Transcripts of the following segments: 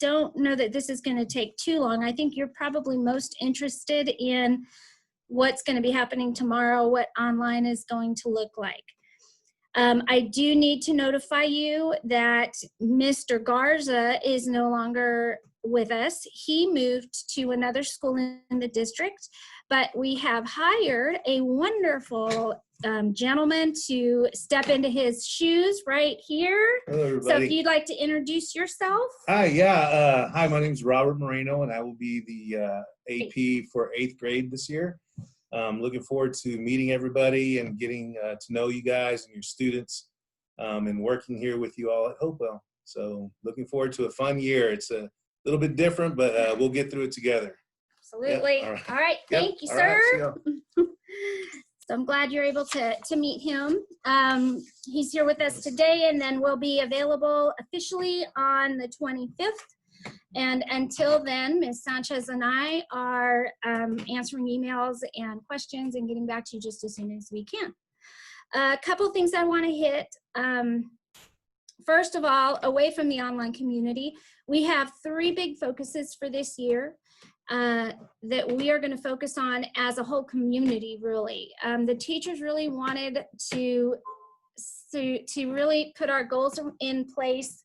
don't know that this is going to take too long. I think you're probably most interested in what's going to be happening tomorrow, what online is going to look like. I do need to notify you that Mr. Garza is no longer with us. He moved to another school in the district, but we have hired a wonderful gentleman to step into his shoes right here. Hello, everybody. So if you'd like to introduce yourself. Hi, yeah. Hi, my name is Robert Moreno, and I will be the AP for 8th grade this year. Looking forward to meeting everybody and getting to know you guys and your students and working here with you all at Hopewell. So looking forward to a fun year. It's a little bit different, but we'll get through it together. Absolutely. Yep. All right. Thank you, all sir. Right, so I'm glad you're able to meet him. He's here with us today, and then we'll be available officially on the 25th. And until then, Ms. Sanchez and I are answering emails and questions and getting back to you just as soon as we can. A couple of things I want to hit. First of all, away from the online community, we have 3 big focuses for this year that we are going to focus on as a whole community, really. The teachers really wanted to really put our goals in place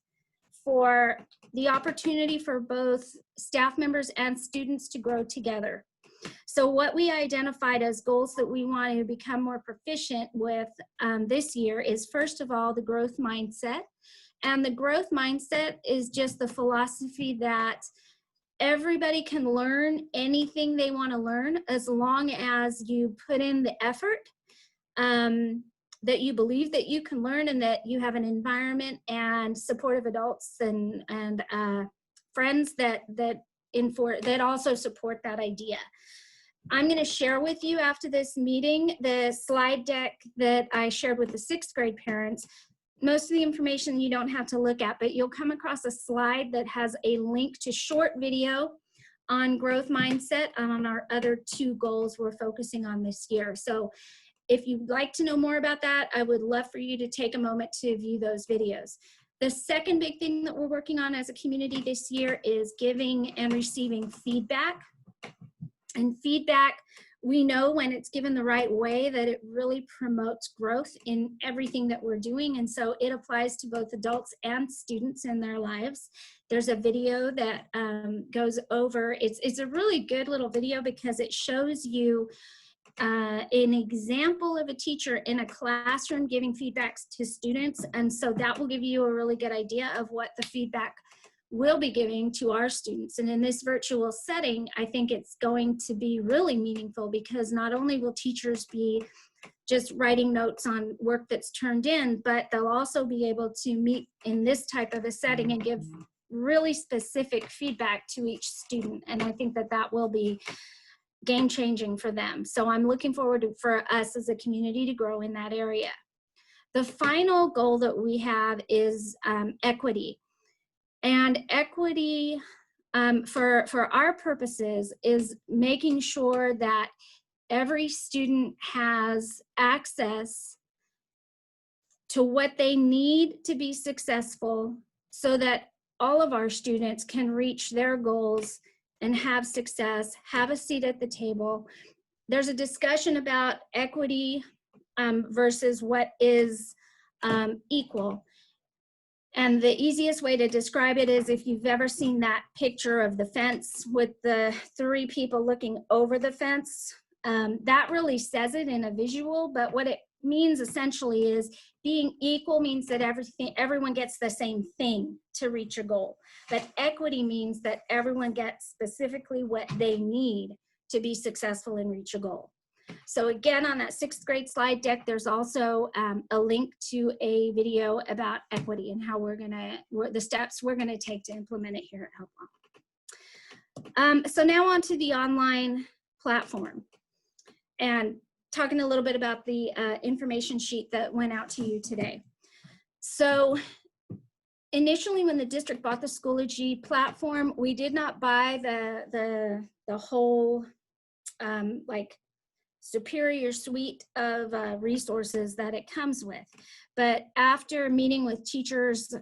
for the opportunity for both staff members and students to grow together. So what we identified as goals that we want to become more proficient with this year is, first of all, the growth mindset. And the growth mindset is just the philosophy that everybody can learn anything they want to learn as long as you put in the effort, that you believe that you can learn, and that you have an environment and supportive adults and friends that also support that idea. I'm going to share with you after this meeting the slide deck that I shared with the 6th grade parents. Most of the information you don't have to look at, but you'll come across a slide that has a link to short video on growth mindset and on our other 2 goals we're focusing on this year. So if you'd like to know more about that, I would love for you to take a moment to view those videos. The second big thing that we're working on as a community this year is giving and receiving feedback. And feedback, we know when it's given the right way that it really promotes growth in everything that we're doing. And so it applies to both adults and students in their lives. There's a video that goes over, it's a really good little video because it shows you an example of a teacher in a classroom giving feedbacks to students. And so that will give you a really good idea of what the feedback will be giving to our students. And in this virtual setting, I think it's going to be really meaningful because not only will teachers be just writing notes on work that's turned in, but they'll also be able to meet in this type of a setting and give really specific feedback to each student. And I think that that will be game-changing for them. So I'm looking forward for us as a community to grow in that area. The final goal that we have is equity. And equity for our purposes is making sure that every student has access to what they need to be successful so that all of our students can reach their goals and have success, have a seat at the table. There's a discussion about equity versus what is equal. And the easiest way to describe it is if you've ever seen that picture of the fence with the 3 people looking over the fence, that really says it in a visual, but what it means essentially is being equal means that everyone gets the same thing to reach a goal. But equity means that everyone gets specifically what they need to be successful and reach a goal. So again, on that 6th grade slide deck, there's also a link to a video about equity and how the steps we're gonna take to implement it here at Hopewell. So now on to the online platform and talking a little bit about the information sheet that went out to you today. So initially when the district bought the Schoology platform, we did not buy the whole like superior suite of resources that it comes with. But after meeting with teachers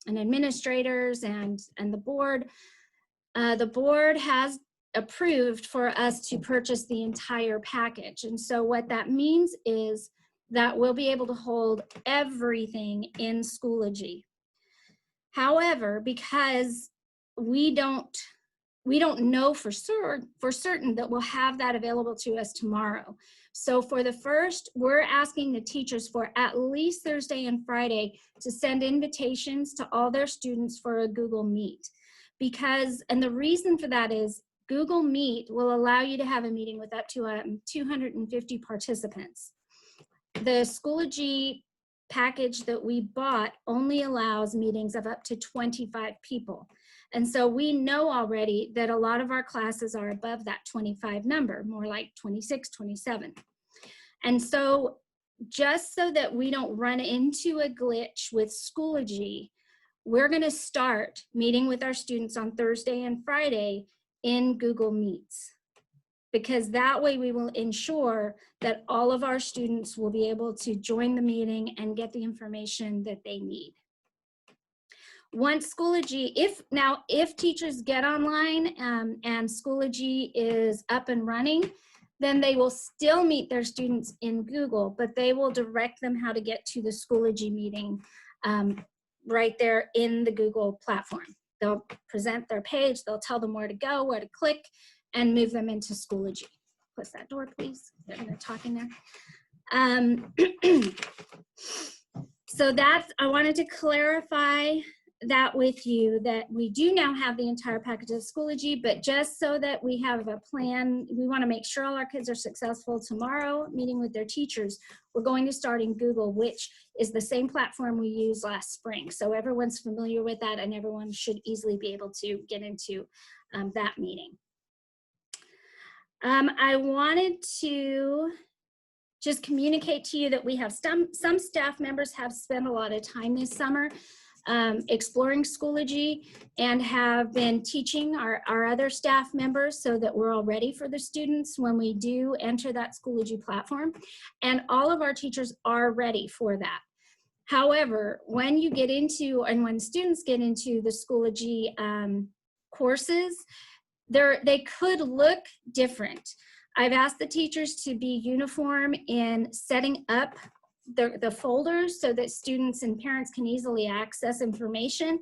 administrators and the board. The board has approved for us to purchase the entire package. And so what that means is that we'll be able to hold everything in Schoology. However, because we don't know for certain that we'll have that available to us tomorrow. So for the first, we're asking the teachers for at least Thursday and Friday to send invitations to all their students for a Google Meet. And the reason for that is Google Meet will allow you to have a meeting with up to 250 participants. The Schoology package that we bought only allows meetings of up to 25 people. And so we know already that a lot of our classes are above that 25 number, more like 26, 27. And so just so that we don't run into a glitch with Schoology, we're going to start meeting with our students on Thursday and Friday in Google Meets, because that way we will ensure that all of our students will be able to join the meeting and get the information that they need. Once Schoology, if teachers get online and Schoology is up and running, then they will still meet their students in Google, but they will direct them how to get to the Schoology meeting right there in the Google platform. They'll present their page, they'll tell them where to go, where to click, and move them into Schoology. Close that door, please. They're talking there. So I wanted to clarify that with you, that we do now have the entire package of Schoology, but just so that we have a plan, we want to make sure all our kids are successful tomorrow, meeting with their teachers. We're going to start in Google, which is the same platform we used last spring. So everyone's familiar with that, and everyone should easily be able to get into that meeting. I wanted to just communicate to you that we have some staff members have spent a lot of time this summer exploring Schoology and have been teaching our other staff members so that we're all ready for the students when we do enter that Schoology platform. And all of our teachers are ready for that. However, when you get into, and when students get into the Schoology courses, they could look different. I've asked the teachers to be uniform in setting up the folders so that students and parents can easily access information,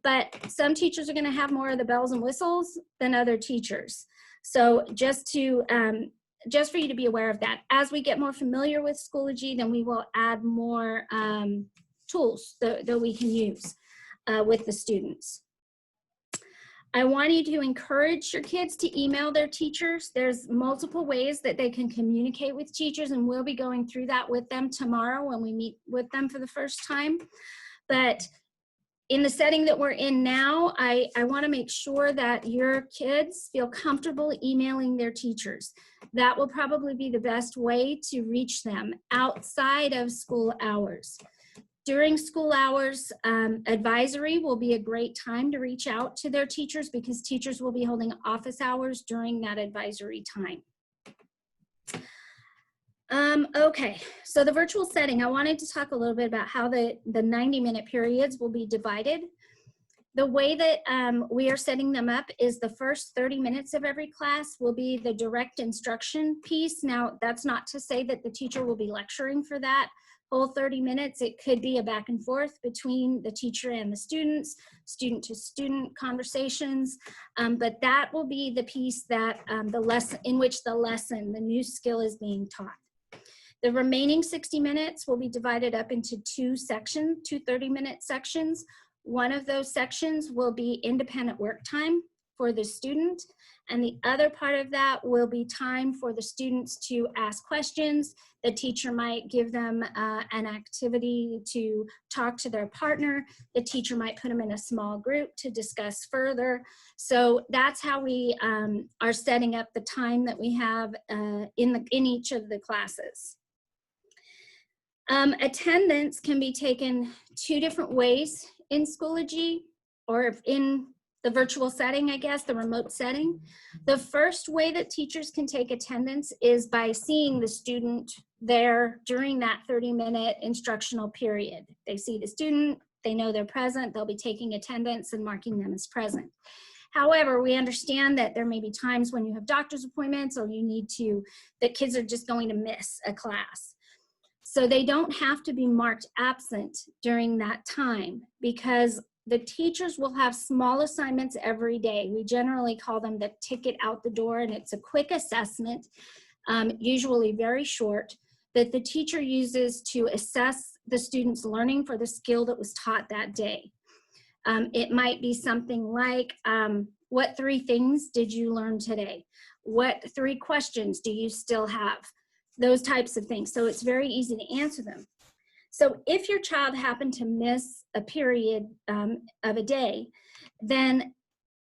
but some teachers are going to have more of the bells and whistles than other teachers. So just for you to be aware of that. As we get more familiar with Schoology, then we will add more tools that we can use with the students. I want you to encourage your kids to email their teachers. There's multiple ways that they can communicate with teachers, and we'll be going through that with them tomorrow when we meet with them for the first time. But in the setting that we're in now, I want to make sure that your kids feel comfortable emailing their teachers. That will probably be the best way to reach them outside of school hours. During school hours, advisory will be a great time to reach out to their teachers because teachers will be holding office hours during that advisory time. Okay, so the virtual setting, I wanted to talk a little bit about how the 90-minute periods will be divided. The way that we are setting them up is the first 30 minutes of every class will be the direct instruction piece. Now, that's not to say that the teacher will be lecturing for that whole 30 minutes. It could be a back and forth between the teacher and the students, student to student conversations, but that will be the piece that in which the new skill is being taught. The remaining 60 minutes will be divided up into two 30-minute sections. One of those sections will be independent work time for the student, and the other part of that will be time for the students to ask questions. The teacher might give them an activity to talk to their partner. The teacher might put them in a small group to discuss further. So that's how we are setting up the time that we have in each of the classes. Attendance can be taken two different ways in Schoology, or in the virtual setting, I guess, the remote setting. The first way that teachers can take attendance is by seeing the student there during that 30-minute instructional period. They see the student, they know they're present, they'll be taking attendance and marking them as present. However, we understand that there may be times when you have doctor's appointments or that kids are just going to miss a class. So they don't have to be marked absent during that time, because the teachers will have small assignments every day. We generally call them the ticket out the door, and it's a quick assessment, usually very short, that the teacher uses to assess the student's learning for the skill that was taught that day. It might be something like, what 3 things did you learn today? What 3 questions do you still have? Those types of things. So it's very easy to answer them. So if your child happened to miss a period of a day, then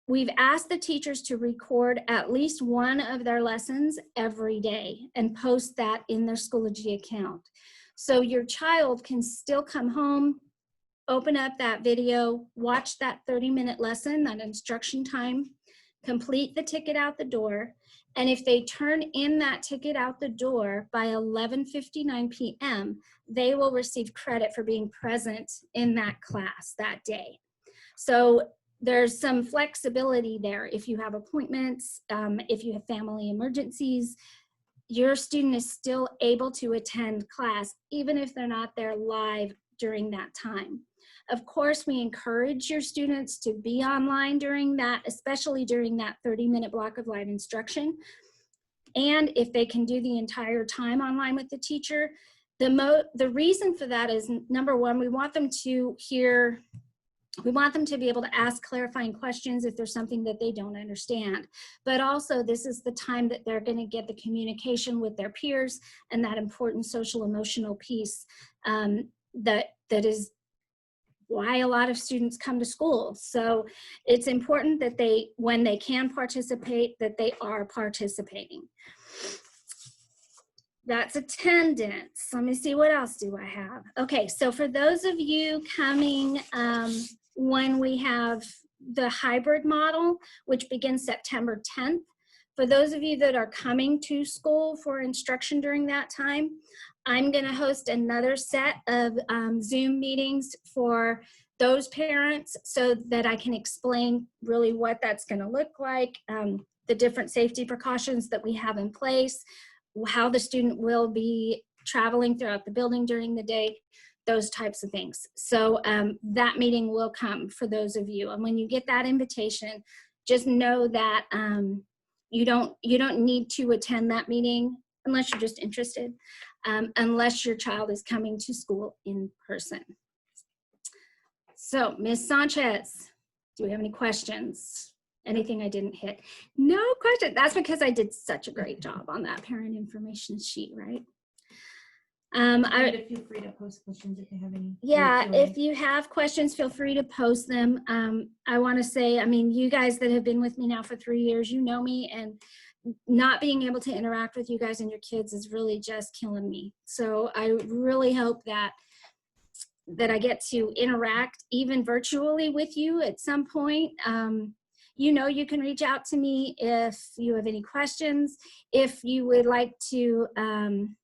we've asked the teachers to record at least one of their lessons every day and post that in their Schoology account. So your child can still come home, open up that video, watch that 30-minute lesson, that instruction time, complete the ticket out the door, and if they turn in that ticket out the door by 11:59 p.m., they will receive credit for being present in that class that day. So there's some flexibility there. If you have appointments, if you have family emergencies, your student is still able to attend class, even if they're not there live during that time. Of course, we encourage your students to be online during that, especially during that 30-minute block of live instruction. And if they can do the entire time online with the teacher, the reason for that is, number one, we want them to be able to ask clarifying questions if there's something that they don't understand. But also, this is the time that they're going to get the communication with their peers and that important social emotional piece that is why a lot of students come to school. So it's important that when they can participate, that they are participating. That's attendance. Let me see, what else do I have? Okay, so for those of you coming when we have the hybrid model, which begins September 10th, for those of you that are coming to school for instruction during that time, I'm going to host another set of Zoom meetings for those parents so that I can explain really what that's going to look like, the different safety precautions that we have in place, how the student will be traveling throughout the building during the day, those types of things. So that meeting will come for those of you. And when you get that invitation, just know that you don't need to attend that meeting unless you're just interested, unless your child is coming to school in person. So, Ms. Sanchez, do we have any questions? Anything I didn't hit? No question. That's because I did such a great job on that parent information sheet, right? I feel free to post questions if you have any. Yeah, if you have questions, feel free to post them. I want to say, I mean, you guys that have been with me now for 3 years, you know me, and not being able to interact with you guys and your kids is really just killing me. So I really hope that I get to interact even virtually with you at some point. You know, you can reach out to me if you have any questions, if you would like to,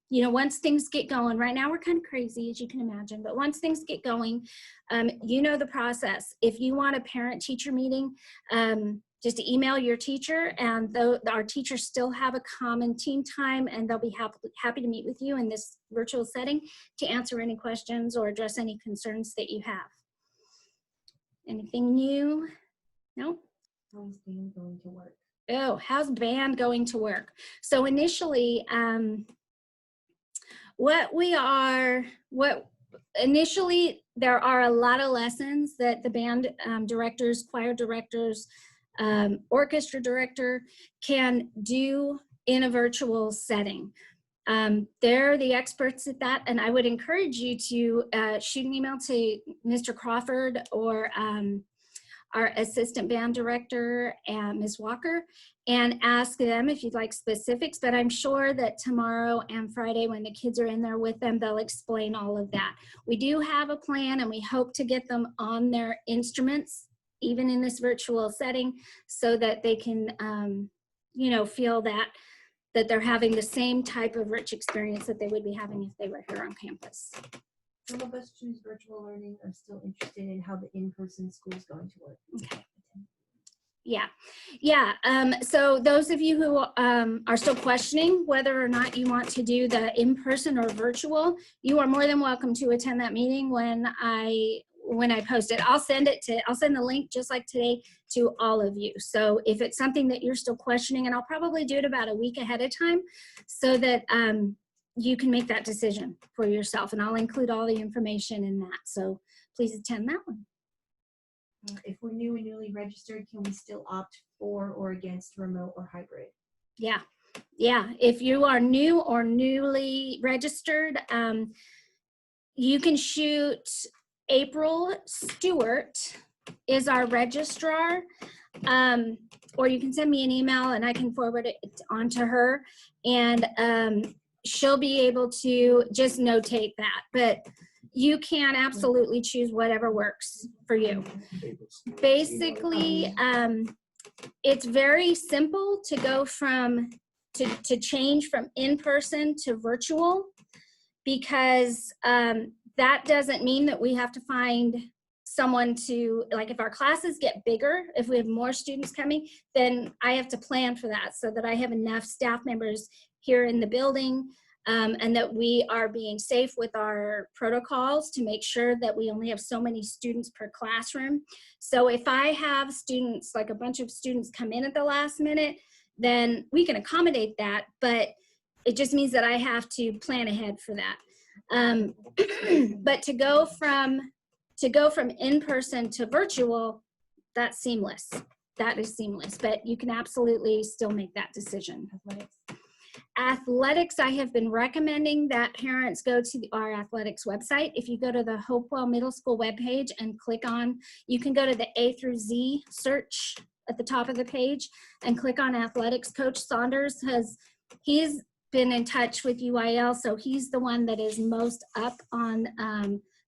you know, once things get going. Right now we're kind of crazy, as you can imagine, but once things get going, you know the process. If you want a parent-teacher meeting, just email your teacher, and our teachers still have a common team time, and they'll be happy to meet with you in this virtual setting to answer any questions or address any concerns that you have. Anything new? No? How's band going to work? Oh, how's band going to work? So initially, initially there are a lot of lessons that the band directors, choir directors, orchestra director can do in a virtual setting. They're the experts at that, and I would encourage you to shoot an email to Mr. Crawford or our assistant band director, Ms. Walker, and ask them if you'd like specifics. But I'm sure that tomorrow and Friday, when the kids are in there with them, they'll explain all of that. We do have a plan, and we hope to get them on their instruments, even in this virtual setting, so that they can, you know, feel that they're having the same type of rich experience that they would be having if they were here on campus. Some of us choose virtual learning. I'm still interested in how the in-person school is going to work. Okay. Yeah. So those of you who are still questioning whether or not you want to do the in-person or virtual, you are more than welcome to attend that meeting when I post it. I'll send the link just like today to all of you. So if it's something that you're still questioning, and I'll probably do it about a week ahead of time so that you can make that decision for yourself, and I'll include all the information in that. So please attend that one. If we're new and newly registered, can we still opt for or against remote or hybrid? Yeah. If you are new or newly registered, you can shoot April Stewart is our registrar, or you can send me an email and I can forward it on to her, and she'll be able to just notate that. But you can absolutely choose whatever works for you. Basically, it's very simple to go to change from in-person to virtual, because that doesn't mean that we have to find someone to, like, if our classes get bigger, if we have more students coming, then I have to plan for that so that I have enough staff members here in the building, and that we are being safe with our protocols to make sure that we only have so many students per classroom. So if I have students, like a bunch of students come in at the last minute, then we can accommodate that, but it just means that I have to plan ahead for that. But to go from in-person to virtual, that's seamless. That is seamless, but you can absolutely still make that decision. Athletics, I have been recommending that parents go to our athletics website. If you go to the Hopewell Middle School webpage and click on, you can go to the A through Z search at the top of the page and click on athletics. Coach Saunders he's been in touch with UIL, so he's the one that is most up on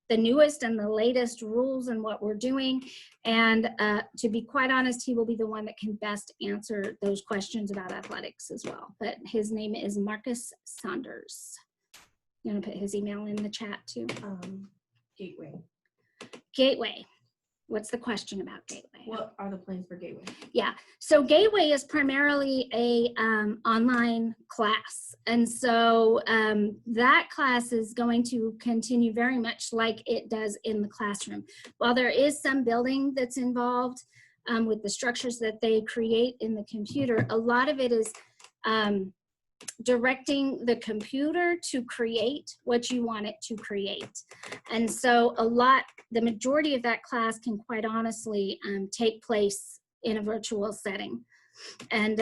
the newest and the latest rules and what we're doing. And to be quite honest, he will be the one that can best answer those questions about athletics as well. But his name is Marcus Saunders. You want to put his email in the chat too? Gateway. What's the question about Gateway? What are the plans for Gateway? Yeah, so Gateway is primarily a online class. And so that class is going to continue very much like it does in the classroom. While there is some building that's involved with the structures that they create in the computer, a lot of it is directing the computer to create what you want it to create. And so the majority of that class can quite honestly take place in a virtual setting. And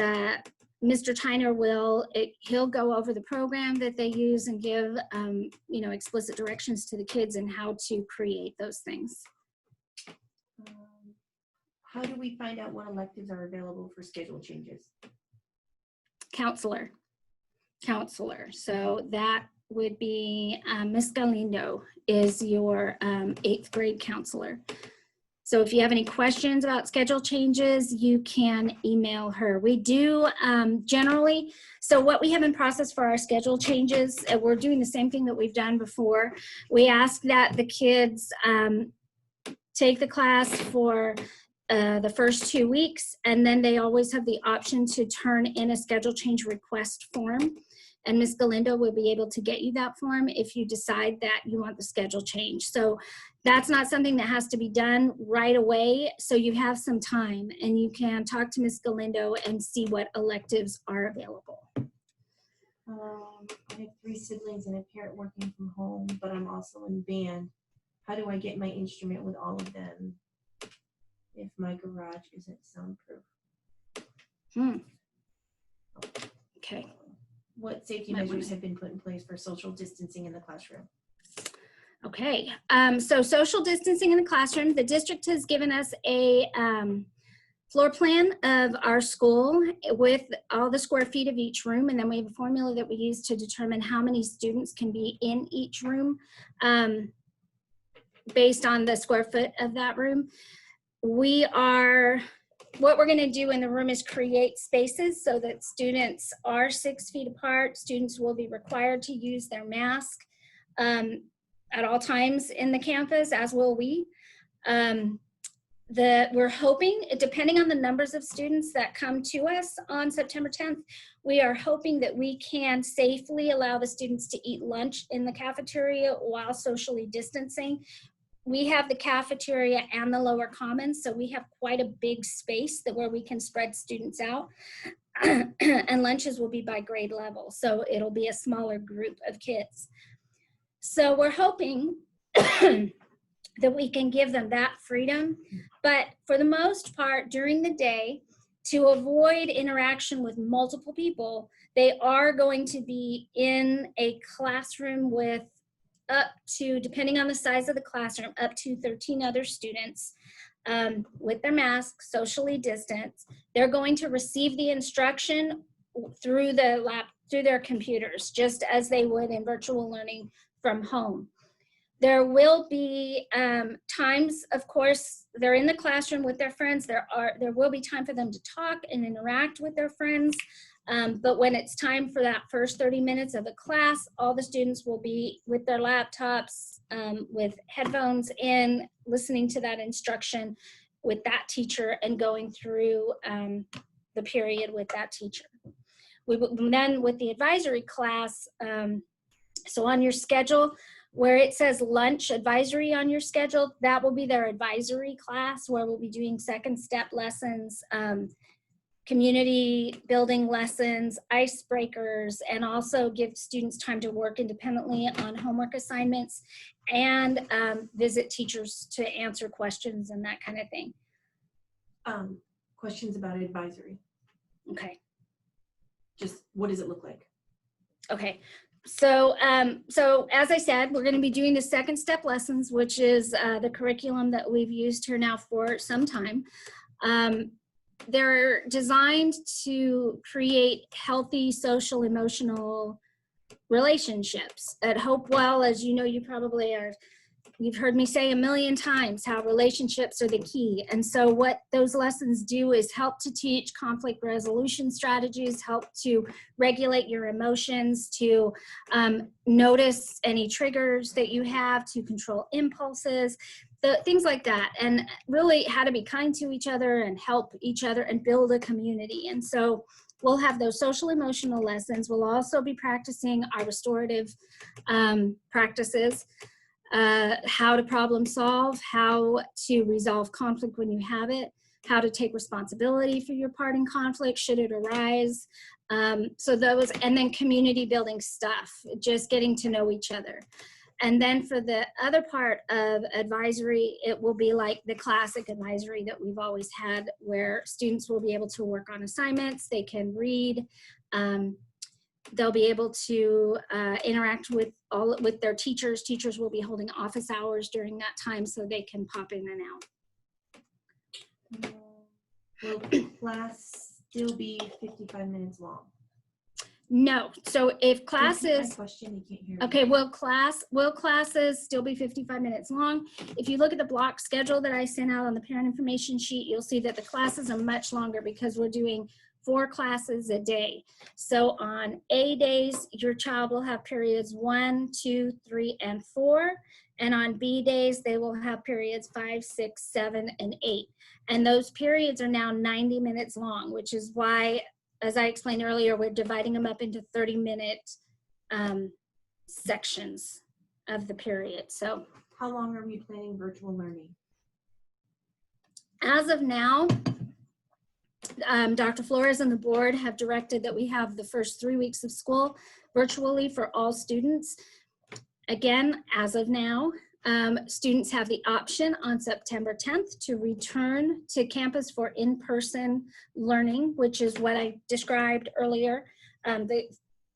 Mr. Tyner he'll go over the program that they use and give explicit directions to the kids and how to create those things. How do we find out what electives are available for schedule changes? Counselor. So that would be Miss Galindo is your 8th grade counselor. So if you have any questions about schedule changes, you can email her. We do generally, so what we have in process for our schedule changes, we're doing the same thing that we've done before. We ask that the kids take the class for the first 2 weeks, and then they always have the option to turn in a schedule change request form. And Ms. Galindo will be able to get you that form if you decide that you want the schedule change. So that's not something that has to be done right away. So you have some time and you can talk to Ms. Galindo and see what electives are available. I have 3 siblings and a parent working from home, but I'm also in band. How do I get my instrument with all of them if my garage isn't soundproof? Okay. What safety measures have been put in place for social distancing in the classroom? Okay, so social distancing in the classroom, the district has given us a floor plan of our school with all the square feet of each room, and then we have a formula that we use to determine how many students can be in each room based on the square foot of that room. What we're going to do in the room is create spaces so that students are 6 feet apart. Students will be required to use their mask. at all times in the campus, as will we. We're hoping, depending on the numbers of students that come to us on September 10th, we are hoping that we can safely allow the students to eat lunch in the cafeteria while socially distancing. We have the cafeteria and the lower commons, so we have quite a big space where we can spread students out. And lunches will be by grade level, so it'll be a smaller group of kids. So we're hoping that we can give them that freedom, but for the most part during the day, to avoid interaction with multiple people, they are going to be in a classroom with up to, depending on the size of the classroom, up to 13 other students with their masks, socially distanced. They're going to receive the instruction through their computers, just as they would in virtual learning from home. There will be times, of course, they're in the classroom with their friends. There will be time for them to talk and interact with their friends. But when it's time for that first 30 minutes of the class, all the students will be with their laptops, with headphones in, listening to that instruction with that teacher and going through the period with that teacher. Then with the advisory class, so on your schedule, where it says lunch advisory on your schedule, that will be their advisory class where we'll be doing second step lessons, community building lessons, icebreakers, and also give students time to work independently on homework assignments and visit teachers to answer questions and that kind of thing. Questions about advisory. Okay. Just what does it look like? Okay. So as I said, we're going to be doing the second step lessons, which is the curriculum that we've used here now for some time. They're designed to create healthy social emotional relationships. At Hopewell, as you know, you've heard me say a million times how relationships are the key. And so what those lessons do is help to teach conflict resolution strategies, help to regulate your emotions, to notice any triggers that you have, to control impulses, things like that. And really how to be kind to each other and help each other and build a community. And so we'll have those social emotional lessons. We'll also be practicing our restorative practices. How to problem solve, how to resolve conflict when you have it, how to take responsibility for your part in conflict should it arise. So those, and then community building stuff, just getting to know each other. And then for the other part of advisory, it will be like the classic advisory that we've always had, where students will be able to work on assignments, they can read, they'll be able to interact with their teachers. Teachers will be holding office hours during that time so they can pop in and out. Will the class still be 55 minutes long? No. So if classes, My question, you can't hear me. okay, will classes still be 55 minutes long? If you look at the block schedule that I sent out on the parent information sheet, you'll see that the classes are much longer because we're doing 4 classes a day. So on A days, your child will have periods 1, 2, 3, and 4. And on B days, they will have periods 5, 6, 7, and 8. And those periods are now 90 minutes long, which is why, as I explained earlier, we're dividing them up into 30-minute sections of the period. So how long are we planning virtual learning? As of now, Dr. Flores and the board have directed that we have the first 3 weeks of school virtually for all students. Again, as of now, students have the option on September 10th to return to campus for in-person learning, which is what I described earlier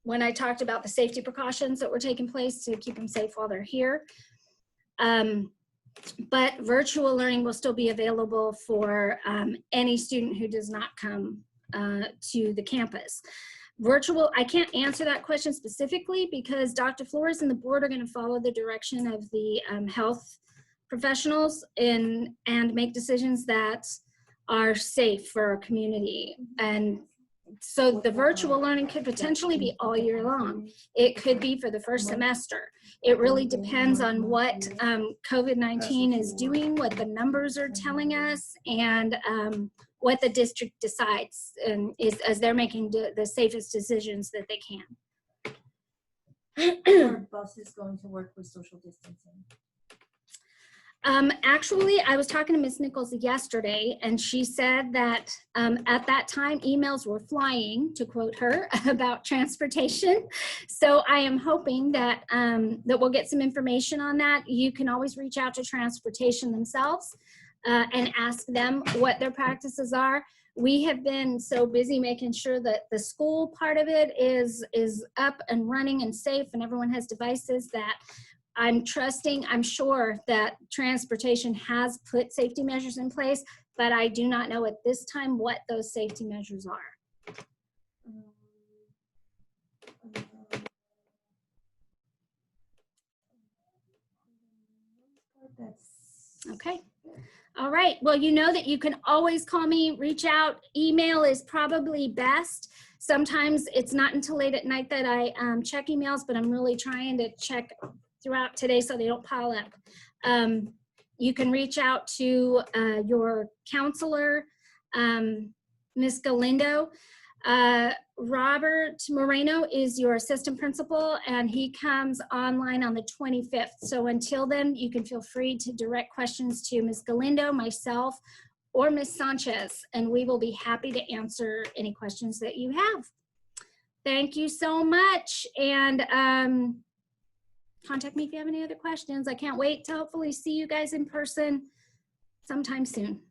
when I talked about the safety precautions that were taking place to keep them safe while they're here. But virtual learning will still be available for any student who does not come to the campus. Virtual, I can't answer that question specifically because Dr. Flores and the board are going to follow the direction of the health professionals and make decisions that are safe for our community. And So the virtual learning could potentially be all year long. It could be for the first semester. It really depends on what COVID-19 is doing, what the numbers are telling us, and what the district decides and as they're making the safest decisions that they can. Are buses going to work with social distancing? Actually, I was talking to Ms. Nichols yesterday, and she said that at that time, emails were flying, to quote her, about transportation. So I am hoping that, that we'll get some information on that. You can always reach out to transportation themselves and ask them what their practices are. We have been so busy making sure that the school part of it is up and running and safe, and everyone has devices, that I'm sure that transportation has put safety measures in place, but I do not know at this time what those safety measures are. Okay. All right. Well, you know that you can always call me, reach out. Email is probably best. Sometimes it's not until late at night that I check emails, but I'm really trying to check throughout today so they don't pile up. You can reach out to your counselor, Ms. Galindo. Robert Moreno is your assistant principal, and he comes online on the 25th. So until then, you can feel free to direct questions to Ms. Galindo, myself, or Ms. Sanchez, and we will be happy to answer any questions that you have. Thank you so much, and contact me if you have any other questions. I can't wait to hopefully see you guys in person sometime soon.